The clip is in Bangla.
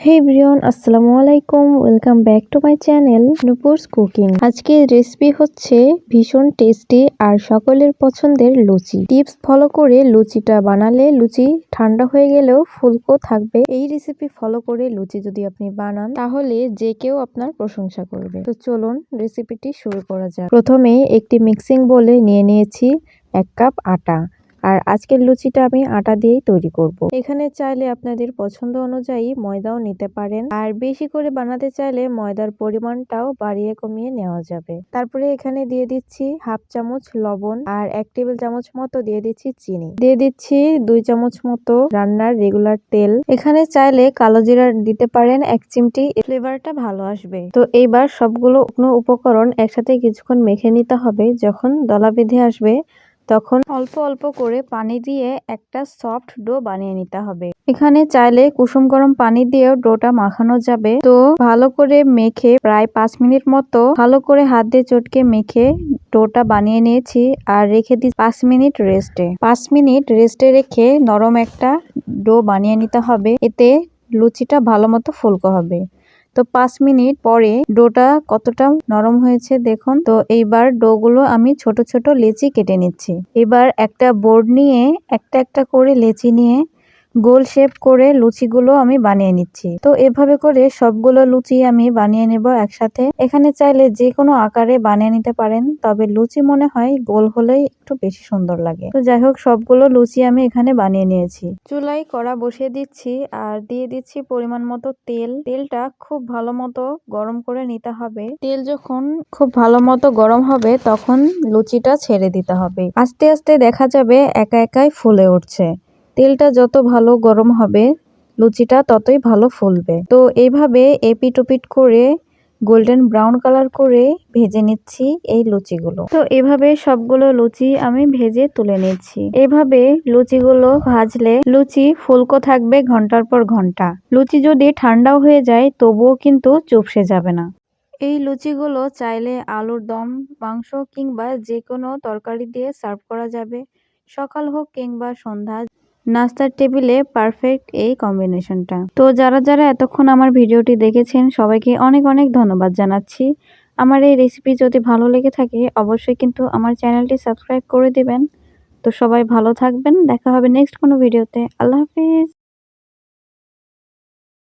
হে এভরিওয়ান, আসসালামু আলাইকুম। Welcome back to my channel Nupur's cooking. আজকের রেসিপি হচ্ছে ভীষণ টেস্টি আর সকলের পছন্দের লুচি। টিপস ফলো করে লুচিটা বানালে লুচি ঠান্ডা হয়ে গেলেও ফুলকো থাকবে। এই রেসিপি ফলো করে লুচি যদি আপনি বানান তাহলে যে কেউ আপনার প্রশংসা করবে। তো চলুন রেসিপিটি শুরু করা যাক। প্রথমে একটি মিক্সিং বোলে নিয়ে নিয়েছি 1 কাপ আটা। আর আজকের লুচিটা আমি আটা দিয়েই তৈরি করব। এখানে চাইলে আপনাদের পছন্দ অনুযায়ী ময়দাও নিতে পারেন, আর বেশি করে বানাতে চাইলে ময়দার পরিমাণটাও বাড়িয়ে কমিয়ে নেওয়া যাবে। তারপরে এখানে দিয়ে দিচ্ছি 1/2 চামচ লবণ আর 1 টেবিল চামচ মতো দিয়ে দিচ্ছি চিনি, দিয়ে দিচ্ছি 2 চামচ মতো রান্নার রেগুলার তেল। এখানে চাইলে কালো জিরা দিতে পারেন 1 চিমটি, ফ্লেভারটা ভালো আসবে। তো এইবার সবগুলো উপকরণ একসাথে কিছুক্ষণ মেখে নিতে হবে। যখন দলা বেঁধে আসবে তখন অল্প অল্প করে পানি দিয়ে একটা সফট ডো বানিয়ে নিতে হবে। এখানে চাইলে কুসুম গরম পানি দিয়েও ডোটা মাখানো যাবে। তো ভালো করে মেখে প্রায় 5 মিনিট মতো ভালো করে হাত দিয়ে চটকে মেখে ডোটা বানিয়ে নিয়েছি আর রেখে দিই 5 মিনিট রেস্টে। 5 মিনিট রেস্টে রেখে নরম একটা ডো বানিয়ে নিতে হবে, এতে লুচিটা ভালো মতো ফুলকো হবে। তো 5 মিনিট পরে ডোটা কতটা নরম হয়েছে দেখুন। তো এইবার ডো গুলো আমি ছোট ছোট লেচি কেটে নিচ্ছি। এবার একটা বোর্ড নিয়ে একটা একটা করে লেচি নিয়ে গোল শেপ করে লুচিগুলো আমি বানিয়ে নিচ্ছি। তো এভাবে করে সবগুলো লুচি আমি বানিয়ে নেব একসাথে। এখানে চাইলে যে কোনো আকারে বানিয়ে নিতে পারেন, তবে লুচি মনে হয় গোল হলেই একটু বেশি সুন্দর লাগে। তো যাই হোক, সবগুলো লুচি আমি এখানে বানিয়ে নিয়েছি। চুলায় কড়া বসিয়ে দিচ্ছি আর দিয়ে দিচ্ছি পরিমাণ মতো তেল। তেলটা খুব ভালো মতো গরম করে নিতে হবে। তেল যখন খুব ভালো মতো গরম হবে তখন লুচিটা ছেড়ে দিতে হবে। আস্তে আস্তে দেখা যাবে একা একাই ফুলে উঠছে। তেলটা যত ভালো গরম হবে লুচিটা ততই ভালো ফুলবে। তো এইভাবে এপিট ওপিট করে গোল্ডেন ব্রাউন কালার করে ভেজে নিচ্ছি এই লুচিগুলো। তো এভাবে সবগুলো লুচি আমি ভেজে তুলে নিচ্ছি। এভাবে লুচিগুলো ভাজলে লুচি ফুলকো থাকবে ঘন্টার পর ঘন্টা। লুচি যদি ঠান্ডাও হয়ে যায় তবুও কিন্তু চুপসে যাবে না। এই লুচিগুলো চাইলে আলুর দম, মাংস কিংবা যে কোনো তরকারি দিয়ে সার্ভ করা যাবে। সকাল হোক কিংবা সন্ধ্যা, নাস্তার টেবিলে পারফেক্ট এই কম্বিনেশনটা। তো যারা যারা এতক্ষণ আমার ভিডিওটি দেখেছেন সবাইকে অনেক অনেক ধন্যবাদ জানাচ্ছি। আমার এই রেসিপি যদি ভালো লেগে থাকে অবশ্যই কিন্তু আমার চ্যানেলটি সাবস্ক্রাইব করে দিবেন। তো সবাই ভালো থাকবেন, দেখা হবে নেক্সট কোনো ভিডিওতে। আল্লাহ হাফিজ।